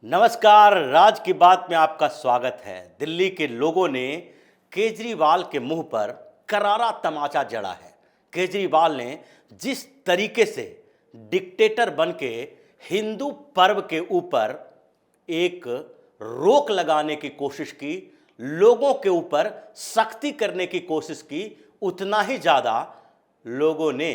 नमस्कार, राज की बात में आपका स्वागत है। दिल्ली के लोगों ने केजरीवाल के मुंह पर करारा तमाचा जड़ा है। केजरीवाल ने जिस तरीके से डिक्टेटर बन के हिंदू पर्व के ऊपर एक रोक लगाने की कोशिश की, लोगों के ऊपर सख्ती करने की कोशिश की, उतना ही ज़्यादा लोगों ने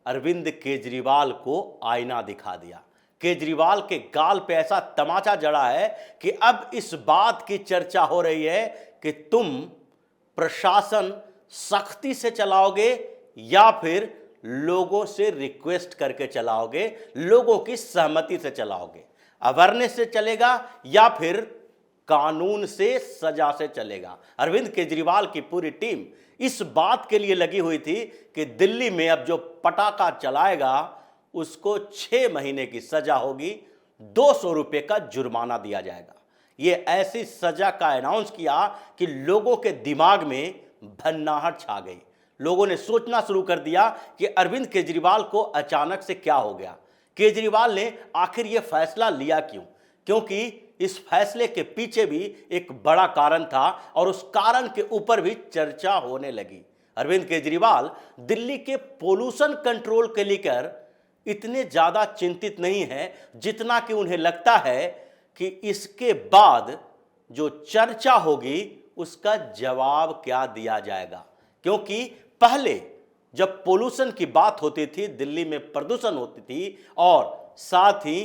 अरविंद केजरीवाल को आईना दिखा दिया। केजरीवाल के गाल पे ऐसा तमाचा जड़ा है कि अब इस बात की चर्चा हो रही है कि तुम प्रशासन सख्ती से चलाओगे या फिर लोगों से रिक्वेस्ट करके चलाओगे, लोगों की सहमति से चलाओगे, अवेयरनेस से चलेगा या फिर कानून से, सजा से चलेगा। अरविंद केजरीवाल की पूरी टीम इस बात के लिए लगी हुई थी कि दिल्ली में अब जो पटाखा चलाएगा उसको 6 महीने की सजा होगी, 200 रुपये का जुर्माना दिया जाएगा। ये ऐसी सजा का अनाउंस किया कि लोगों के दिमाग में भन्नाहट छा गई। लोगों ने सोचना शुरू कर दिया कि अरविंद केजरीवाल को अचानक से क्या हो गया, केजरीवाल ने आखिर ये फैसला लिया क्यों। क्योंकि इस फैसले के पीछे भी एक बड़ा कारण था और उस कारण के ऊपर भी चर्चा होने लगी। अरविंद केजरीवाल दिल्ली के पोल्यूशन कंट्रोल के लेकर इतने ज़्यादा चिंतित नहीं है जितना कि उन्हें लगता है कि इसके बाद जो चर्चा होगी उसका जवाब क्या दिया जाएगा। क्योंकि पहले जब पोल्यूशन की बात होती थी, दिल्ली में प्रदूषण होती थी और साथ ही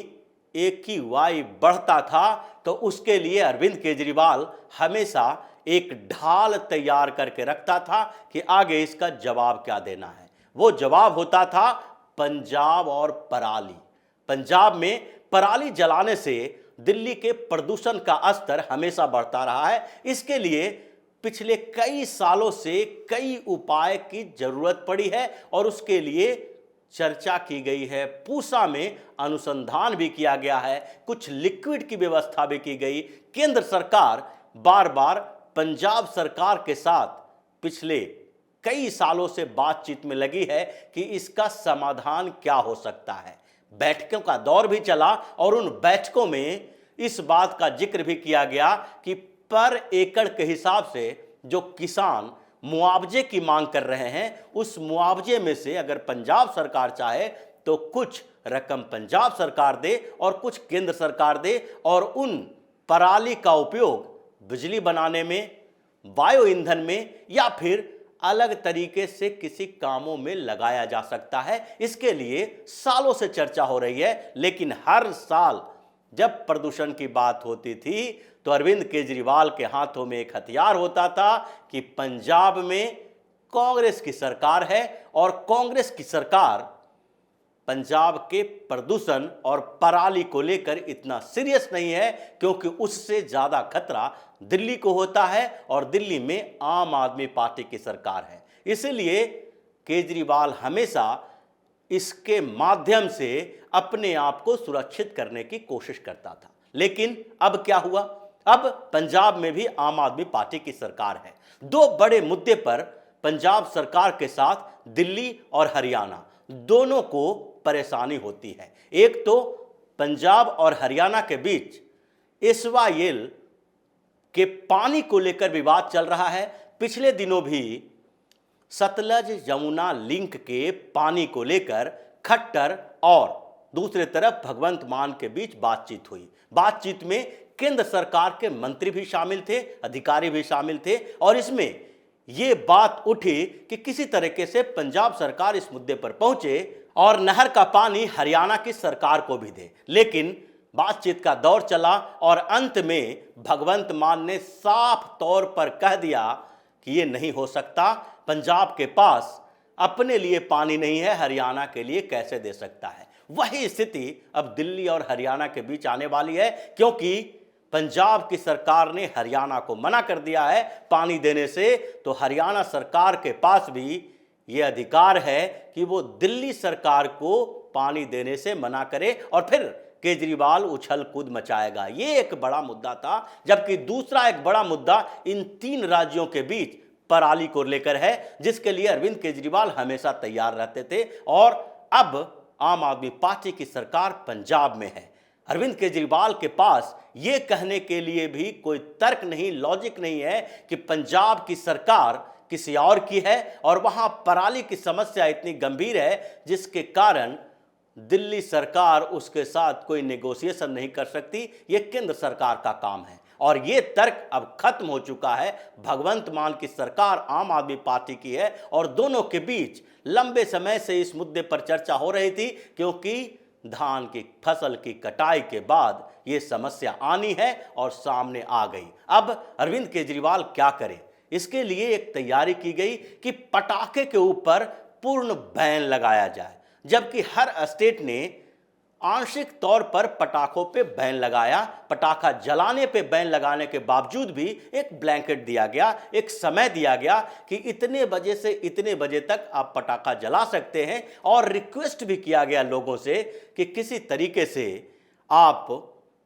AQI बढ़ता था, तो उसके लिए अरविंद केजरीवाल हमेशा एक ढाल तैयार करके रखता था कि आगे इसका जवाब क्या देना है। वो जवाब होता था पंजाब और पराली। पंजाब में पराली जलाने से दिल्ली के प्रदूषण का स्तर हमेशा बढ़ता रहा है। इसके लिए पिछले कई सालों से कई उपाय की जरूरत पड़ी है और उसके लिए चर्चा की गई है। पूसा में अनुसंधान भी किया गया है, कुछ लिक्विड की व्यवस्था भी की गई। केंद्र सरकार बार बार पंजाब सरकार के साथ पिछले कई सालों से बातचीत में लगी है कि इसका समाधान क्या हो सकता है। बैठकों का दौर भी चला और उन बैठकों में इस बात का जिक्र भी किया गया कि पर एकड़ के हिसाब से जो किसान मुआवजे की मांग कर रहे हैं, उस मुआवजे में से अगर पंजाब सरकार चाहे तो कुछ रकम पंजाब सरकार दे और कुछ केंद्र सरकार दे और उन पराली का उपयोग बिजली बनाने में, बायो ईंधन में या फिर अलग तरीके से किसी कामों में लगाया जा सकता है। इसके लिए सालों से चर्चा हो रही है, लेकिन हर साल जब प्रदूषण की बात होती थी तो अरविंद केजरीवाल के हाथों में एक हथियार होता था कि पंजाब में कांग्रेस की सरकार है और कांग्रेस की सरकार पंजाब के प्रदूषण और पराली को लेकर इतना सीरियस नहीं है, क्योंकि उससे ज़्यादा खतरा दिल्ली को होता है और दिल्ली में आम आदमी पार्टी की सरकार है। इसलिए केजरीवाल हमेशा इसके माध्यम से अपने आप को सुरक्षित करने की कोशिश करता था। लेकिन अब क्या हुआ? अब पंजाब में भी आम आदमी पार्टी की सरकार है। 2 बड़े मुद्दे पर पंजाब सरकार के साथ दिल्ली और हरियाणा दोनों को परेशानी होती है। एक तो पंजाब और हरियाणा के बीच एसवाईएल के पानी को लेकर विवाद चल रहा है। पिछले दिनों भी सतलज यमुना लिंक के पानी को लेकर खट्टर और दूसरे तरफ भगवंत मान के बीच बातचीत हुई। बातचीत में केंद्र सरकार के मंत्री भी शामिल थे, अधिकारी भी शामिल थे और इसमें ये बात उठी कि किसी तरीके से पंजाब सरकार इस मुद्दे पर पहुंचे और नहर का पानी हरियाणा की सरकार को भी दे। लेकिन बातचीत का दौर चला और अंत में भगवंत मान ने साफ तौर पर कह दिया कि ये नहीं हो सकता, पंजाब के पास अपने लिए पानी नहीं है, हरियाणा के लिए कैसे दे सकता है। वही स्थिति अब दिल्ली और हरियाणा के बीच आने वाली है, क्योंकि पंजाब की सरकार ने हरियाणा को मना कर दिया है पानी देने से, तो हरियाणा सरकार के पास भी ये अधिकार है कि वो दिल्ली सरकार को पानी देने से मना करे और फिर केजरीवाल उछल कूद मचाएगा। ये एक बड़ा मुद्दा था। जबकि दूसरा एक बड़ा मुद्दा इन 3 राज्यों के बीच पराली को लेकर है, जिसके लिए अरविंद केजरीवाल हमेशा तैयार रहते थे और अब आम आदमी पार्टी की सरकार पंजाब में है। अरविंद केजरीवाल के पास ये कहने के लिए भी कोई तर्क नहीं, लॉजिक नहीं है कि पंजाब की सरकार किसी और की है और वहां पराली की समस्या इतनी गंभीर है जिसके कारण दिल्ली सरकार उसके साथ कोई नेगोशिएशन नहीं कर सकती। ये केंद्र सरकार का काम है और ये तर्क अब खत्म हो चुका है। भगवंत मान की सरकार आम आदमी पार्टी की है और दोनों के बीच लंबे समय से इस मुद्दे पर चर्चा हो रही थी, क्योंकि धान की फसल की कटाई के बाद ये समस्या आनी है और सामने आ गई। अब अरविंद केजरीवाल क्या करें, इसके लिए एक तैयारी की गई कि पटाखे के ऊपर पूर्ण बैन लगाया जाए, जबकि हर स्टेट ने आंशिक तौर पर पटाखों पे बैन लगाया। पटाखा जलाने पे बैन लगाने के बावजूद भी एक ब्लैंकेट दिया गया, एक समय दिया गया कि इतने बजे से इतने बजे तक आप पटाखा जला सकते हैं और रिक्वेस्ट भी किया गया लोगों से कि किसी तरीके से आप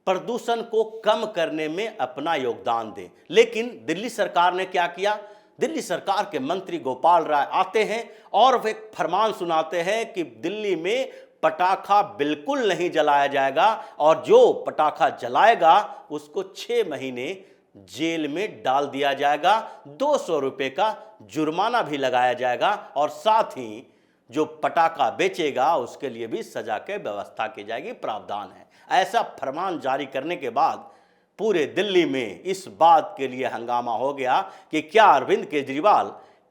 प्रदूषण को कम करने में अपना योगदान दें। लेकिन दिल्ली सरकार ने क्या किया? दिल्ली सरकार के मंत्री गोपाल राय आते हैं और वे फरमान सुनाते हैं कि दिल्ली में पटाखा बिल्कुल नहीं जलाया जाएगा और जो पटाखा जलाएगा उसको 6 महीने जेल में डाल दिया जाएगा, 200 रुपये का जुर्माना भी लगाया जाएगा और साथ ही जो पटाखा बेचेगा उसके लिए भी सजा के व्यवस्था की जाएगी, प्रावधान है। ऐसा फरमान जारी करने के बाद पूरे दिल्ली में इस बात के लिए हंगामा हो गया कि क्या अरविंद केजरीवाल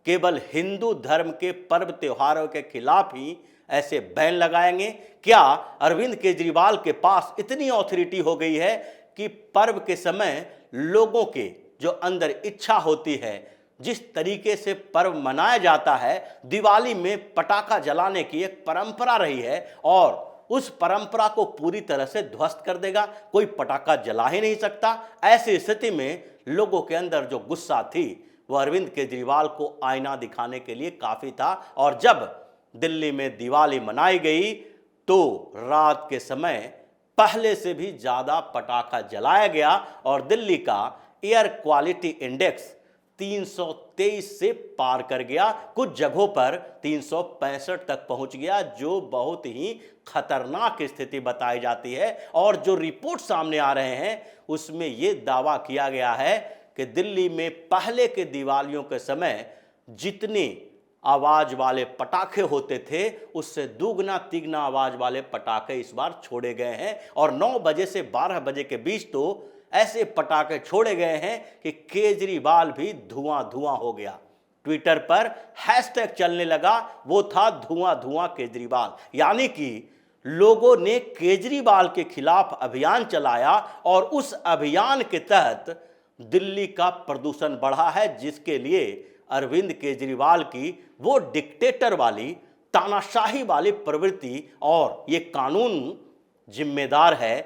केवल हिंदू धर्म के पर्व त्योहारों के खिलाफ ही ऐसे बैन लगाएंगे? क्या अरविंद केजरीवाल के पास इतनी ऑथोरिटी हो गई है कि पर्व के समय लोगों के जो अंदर इच्छा होती है, जिस तरीके से पर्व मनाया जाता है, दिवाली में पटाखा जलाने की एक परंपरा रही है और उस परंपरा को पूरी तरह से ध्वस्त कर देगा? कोई पटाखा जला ही नहीं सकता। ऐसी स्थिति में लोगों के अंदर जो गुस्सा थी वह अरविंद केजरीवाल को आईना दिखाने के लिए काफी था और जब दिल्ली में दिवाली मनाई गई तो रात के समय पहले से भी ज्यादा पटाखा जलाया गया और दिल्ली का एयर क्वालिटी इंडेक्स 323 से पार कर गया, कुछ जगहों पर 365 तक पहुंच गया, जो बहुत ही खतरनाक स्थिति बताई जाती है। और जो रिपोर्ट सामने आ रहे हैं उसमें यह दावा किया गया है कि दिल्ली में पहले के दिवालियों के समय जितने आवाज वाले पटाखे होते थे उससे दुगना तिगना आवाज वाले पटाखे इस बार छोड़े गए हैं और 9 बजे से 12 बजे के बीच तो ऐसे पटाखे छोड़े गए हैं कि केजरीवाल भी धुआं धुआं हो गया। ट्विटर पर हैशटैग चलने लगा, वो था धुआं धुआं केजरीवाल, यानी कि लोगों ने केजरीवाल के खिलाफ अभियान चलाया और उस अभियान के तहत दिल्ली का प्रदूषण बढ़ा है, जिसके लिए अरविंद केजरीवाल की वो डिक्टेटर वाली, तानाशाही वाली प्रवृत्ति और ये कानून जिम्मेदार है,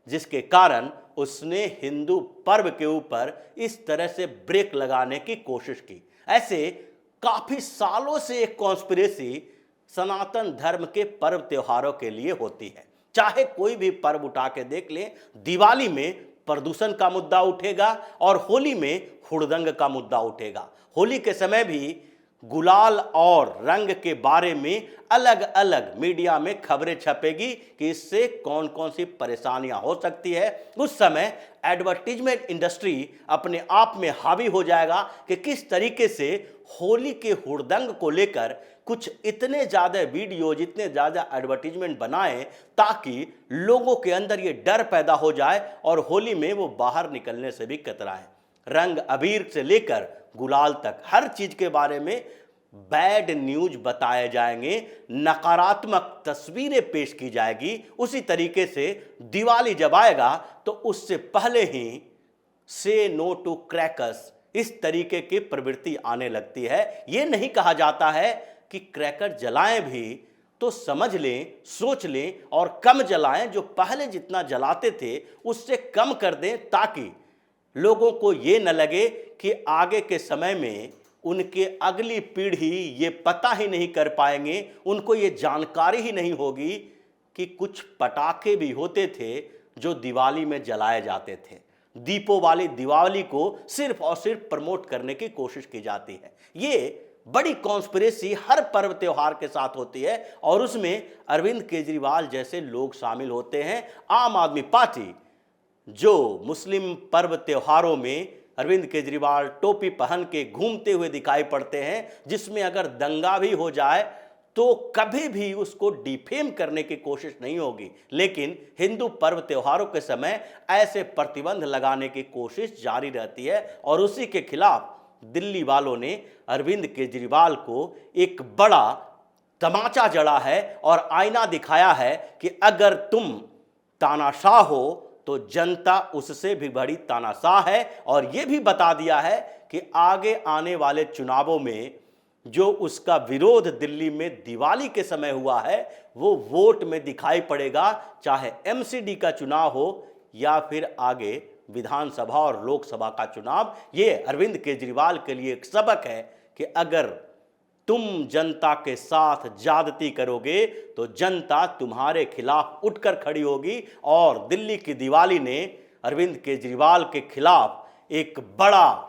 जिसके कारण उसने हिंदू पर्व के ऊपर इस तरह से ब्रेक लगाने की कोशिश की। ऐसे काफी सालों से एक कॉन्स्पिरेसी सनातन धर्म के पर्व त्योहारों के लिए होती है। चाहे कोई भी पर्व उठा के देख लें, दिवाली में प्रदूषण का मुद्दा उठेगा और होली में हुड़दंग का मुद्दा उठेगा। होली के समय भी गुलाल और रंग के बारे में अलग अलग मीडिया में खबरें छपेगी कि इससे कौन कौन सी परेशानियां हो सकती है। उस समय एडवर्टीजमेंट इंडस्ट्री अपने आप में हावी हो जाएगा कि किस तरीके से होली के हुड़दंग को लेकर कुछ इतने ज़्यादा वीडियोज, इतने ज़्यादा एडवर्टीजमेंट बनाएं ताकि लोगों के अंदर ये डर पैदा हो जाए और होली में वो बाहर निकलने से भी कतराएं। रंग अबीर से लेकर गुलाल तक हर चीज के बारे में बैड न्यूज बताए जाएंगे, नकारात्मक तस्वीरें पेश की जाएगी। उसी तरीके से दिवाली जब आएगा तो उससे पहले ही से नो टू क्रैकर्स, इस तरीके की प्रवृत्ति आने लगती है। यह नहीं कहा जाता है कि क्रैकर जलाएं भी तो समझ लें, सोच लें और कम जलाएं, जो पहले जितना जलाते थे उससे कम कर दें, ताकि लोगों को ये न लगे कि आगे के समय में उनके अगली पीढ़ी ये पता ही नहीं कर पाएंगे, उनको ये जानकारी ही नहीं होगी कि कुछ पटाखे भी होते थे जो दिवाली में जलाए जाते थे। दीपों वाली दिवाली को सिर्फ और सिर्फ प्रमोट करने की कोशिश की जाती है। ये बड़ी कॉन्स्पिरेसी हर पर्व त्योहार के साथ होती है और उसमें अरविंद केजरीवाल जैसे लोग शामिल होते हैं। आम आदमी पार्टी जो मुस्लिम पर्व त्योहारों में अरविंद केजरीवाल टोपी पहन के घूमते हुए दिखाई पड़ते हैं, जिसमें अगर दंगा भी हो जाए तो कभी भी उसको डिफेम करने की कोशिश नहीं होगी, लेकिन हिंदू पर्व त्योहारों के समय ऐसे प्रतिबंध लगाने की कोशिश जारी रहती है और उसी के खिलाफ दिल्ली वालों ने अरविंद केजरीवाल को एक बड़ा तमाचा जड़ा है और आईना दिखाया है कि अगर तुम तानाशाह हो तो जनता उससे भी बड़ी तानाशाह है। और यह भी बता दिया है कि आगे आने वाले चुनावों में जो उसका विरोध दिल्ली में दिवाली के समय हुआ है वो वोट में दिखाई पड़ेगा, चाहे एमसीडी का चुनाव हो या फिर आगे विधानसभा और लोकसभा का चुनाव। ये अरविंद केजरीवाल के लिए एक सबक है कि अगर तुम जनता के साथ ज्यादती करोगे तो जनता तुम्हारे खिलाफ उठकर खड़ी होगी। और दिल्ली की दिवाली ने अरविंद केजरीवाल के खिलाफ एक बड़ा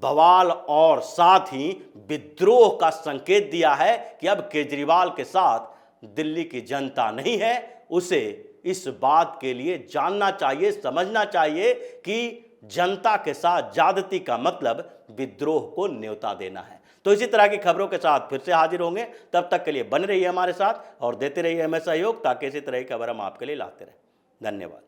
बवाल और साथ ही विद्रोह का संकेत दिया है कि अब केजरीवाल के साथ दिल्ली की जनता नहीं है। उसे इस बात के लिए जानना चाहिए, समझना चाहिए कि जनता के साथ ज्यादती का मतलब विद्रोह को न्योता देना है। तो इसी तरह की खबरों के साथ फिर से हाजिर होंगे, तब तक के लिए बने रहिए हमारे साथ और देते रहिए हमें सहयोग, ताकि इसी तरह की खबर हम आपके लिए लाते रहें। धन्यवाद।